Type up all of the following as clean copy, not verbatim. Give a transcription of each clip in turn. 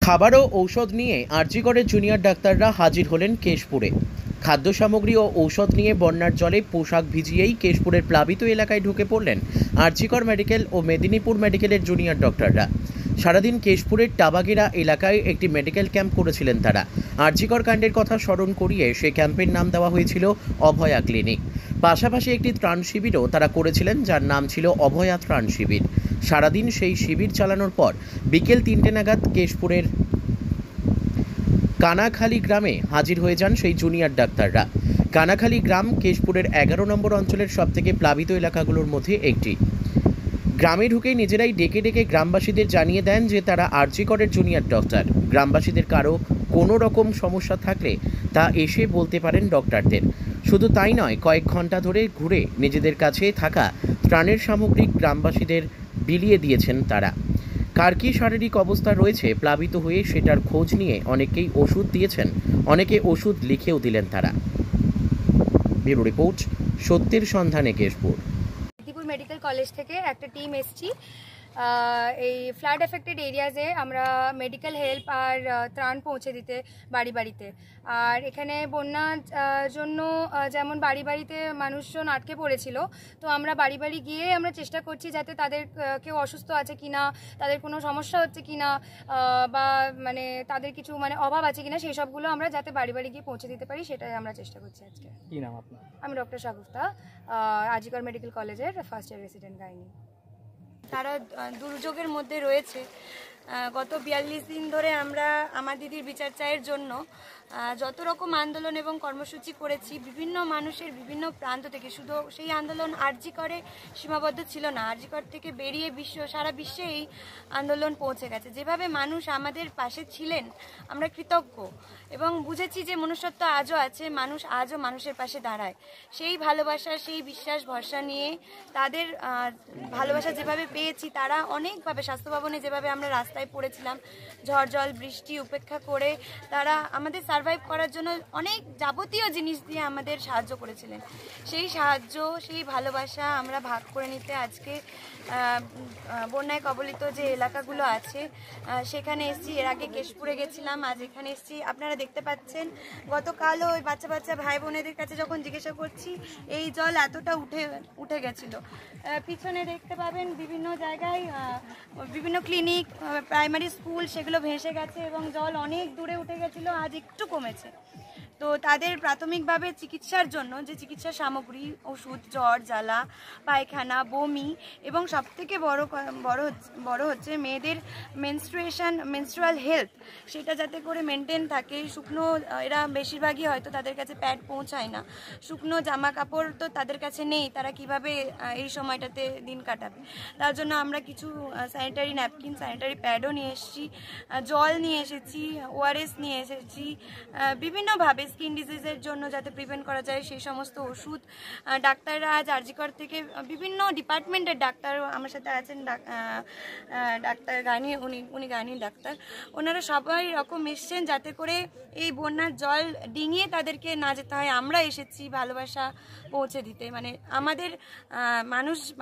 খাবার ও ঔষধ নিয়ে আরজিকরের জুনিয়র ডাক্তাররা হাজির হলেন কেশপুরে। খাদ্য সামগ্রী ও ঔষধ নিয়ে বন্যার জলে পোশাক ভিজিয়েই কেশপুরের প্লাবিত এলাকায় ঢুকে পড়লেন আরজিকর মেডিকেল ও মেদিনীপুর মেডিকেলের জুনিয়র ডক্টররা। সারাদিন কেশপুরের টাবাগেরা এলাকায় একটি মেডিকেল ক্যাম্প করেছিলেন তারা। আরজিকর কাণ্ডের কথা স্মরণ করিয়ে সে ক্যাম্পের নাম দেওয়া হয়েছিল অভয়া ক্লিনিক। পাশাপাশি একটি ত্রাণ শিবিরও তারা করেছিলেন, যার নাম ছিল অভয়া ত্রাণ শিবির। সারাদিন সেই শিবির চালানোর পর বিকেল 3টে নাগাদ কেশপুরের কানাখালী গ্রামে হাজির হয়ে যান সেই জুনিয়র ডাক্তাররা। কানাখালী গ্রাম কেশপুরের 11 নম্বর অঞ্চলের সবথেকে প্লাবিত এলাকাগুলোর মধ্যে একটি। গ্রামে ঢুকেই নিজেরাই ডেকে ডেকে গ্রামবাসীদের জানিয়ে দেন যে তারা আরজিকরের জুনিয়র ডক্টর। গ্রামবাসীদের কারো কোনো রকম সমস্যা থাকলে তা এসে বলতে পারেন ডক্টরদের। শুধু তাই নয়, কয়েক ঘন্টা ধরে ঘুরে নিজেদের কাছে থাকা ত্রাণের সামগ্রী গ্রামবাসীদের বিলিয়ে দিয়েছেন তারা। কার কী শারীরিক অবস্থা রয়েছে প্লাবিত হয়ে সেটার খোঁজ নিয়ে অনেকেই ওষুধ দিয়েছেন, অনেকে ওষুধ লিখেও দিলেন তারা। ব্যুরো রিপোর্ট, সত্যের সন্ধানে কেশপুর। মেদিনীপুর মেডিকেল কলেজ থেকে একটা টিম এসেছি এই ফ্লাড এফেক্টেড এরিয়াজে আমরা মেডিকেল হেল্প আর ত্রাণ পৌঁছে দিতে বাড়ি বাড়িতে। আর এখানে বন্যার জন্য যেমন বাড়ি বাড়িতে মানুষজন আটকে পড়েছিল, তো আমরা বাড়ি বাড়ি গিয়ে আমরা চেষ্টা করছি যাতে তাদের কেউ অসুস্থ আছে কিনা, তাদের কোনো সমস্যা হচ্ছে কিনা, বা মানে তাদের কিছু মানে অভাব আছে কিনা, সেই সবগুলো আমরা যাতে বাড়ি বাড়ি গিয়ে পৌঁছে দিতে পারি সেটাই আমরা চেষ্টা করছি আজকে। কি নাম আপনার? আমি ডক্টর শাগুফতা, আরজিকর মেডিকেল কলেজের ফার্স্ট ইয়ার রেসিডেন্ট গাইনি। তারা দুর্যোগের মধ্যে রয়েছে। গত 42 দিন ধরে আমরা আমার দিদির বিচার চায়ের জন্য যত রকম আন্দোলন এবং কর্মসূচি করেছি বিভিন্ন মানুষের বিভিন্ন প্রান্ত থেকে। শুধু সেই আন্দোলন আরজিকরে সীমাবদ্ধ ছিল না, আরজিকর থেকে বেরিয়ে সারা বিশ্বে এই আন্দোলন পৌঁছে গেছে। যেভাবে মানুষ আমাদের পাশে ছিলেন আমরা কৃতজ্ঞ এবং বুঝেছি যে মনুষ্যত্ব আজও আছে, মানুষ আজও মানুষের পাশে দাঁড়ায়। সেই ভালোবাসা, সেই বিশ্বাস ভরসা নিয়ে তাদের ভালোবাসা যেভাবে পেয়েছি, তারা অনেকভাবে স্বাস্থ্য ভবনে যেভাবে আমরা রাস্তায় পড়েছিলাম ঝড় জল বৃষ্টি উপেক্ষা করে, তারা আমাদের সার্ভাইভ করার জন্য অনেক যাবতীয় জিনিস দিয়ে আমাদের সাহায্য করেছিলেন। সেই সাহায্য, সেই ভালোবাসা আমরা ভাগ করে নিতে আজকে বন্যায় কবলিত যে এলাকাগুলো আছে সেখানে এসেছি। এর আগে কেশপুরে গেছিলাম, আজ এখানে এসেছি। আপনারা দেখতে পাচ্ছেন গতকালও ওই বাচ্চা বাচ্চা ভাই বোনেদের কাছে যখন জিজ্ঞাসা করছি এই জল এতটা উঠে গেছিল। পিছনে দেখতে পাবেন বিভিন্ন জায়গায় বিভিন্ন ক্লিনিক, প্রাইমারি স্কুল সেগুলো ভেসে গেছে এবং জল অনেক দূরে উঠে গেছিলো, আজ একটু কমেছে। তো তাদের প্রাথমিকভাবে চিকিৎসার জন্য যে চিকিৎসা সামগ্রী, ওষুধ, জ্বর জ্বালা, পায়খানা, বমি এবং সবথেকে বড় হচ্ছে মেয়েদের মেনস্ট্রুয়াল হেলথ, সেটা যাতে করে মেনটেন থাকে। শুকনো, এরা বেশিরভাগই হয়তো তাদের কাছে প্যাড পৌঁছায় না, শুকনো জামা কাপড় তো তাদের কাছে নেই, তারা কিভাবে এই সময়টাতে দিন কাটাবে। তার জন্য আমরা কিছু স্যানিটারি ন্যাপকিন, স্যানিটারি প্যাডও নিয়ে এসেছি, জল নিয়ে এসেছি, ওআরএস নিয়ে এসেছি, বিভিন্নভাবে স্কিন ডিজিজের জন্য যাতে প্রিভেন্ট করা যায় সেই সমস্ত ওষুধ। ডাক্তাররা আজ আরজিকর থেকে বিভিন্ন ডিপার্টমেন্টের ডাক্তার আমার সাথে আছেন, ডাক্তার গাইনি, উনি গাইনি ডাক্তার, ওনারা সবাই রকম এসছেন যাতে করে এই বন্যার জল ডিঙিয়ে তাদেরকে না যেতে হয়। আমরা এসেছি ভালোবাসা পৌঁছে দিতে, মানে আমাদের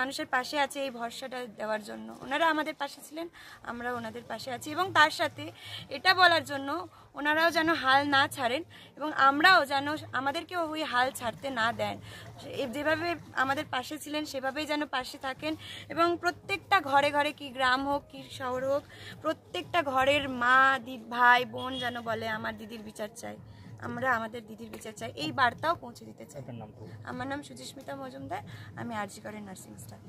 মানুষের পাশে আছে এই ভরসাটা দেওয়ার জন্য। ওনারা আমাদের পাশে ছিলেন, আমরা ওনাদের পাশে আছি এবং তার সাথে এটা বলার জন্য ওনারাও যেন হাল না ছাড়েন এবং আমরাও যেন আমাদেরকেও ওই হাল ছাড়তে না দেন। যেভাবে আমাদের পাশে ছিলেন সেভাবেই যেন পাশে থাকেন এবং প্রত্যেকটা ঘরে ঘরে, কি গ্রাম হোক কি শহর হোক, প্রত্যেকটা ঘরের মা, ভাই বোন যেন বলে আমার দিদির বিচার চাই, আমরা আমাদের দিদির বিচার চাই, এই বার্তাও পৌঁছে দিতে চাই। আমার নাম সুজিস্মিতা মজুমদার, আমি আরজিকরের নার্সিং স্টাফ।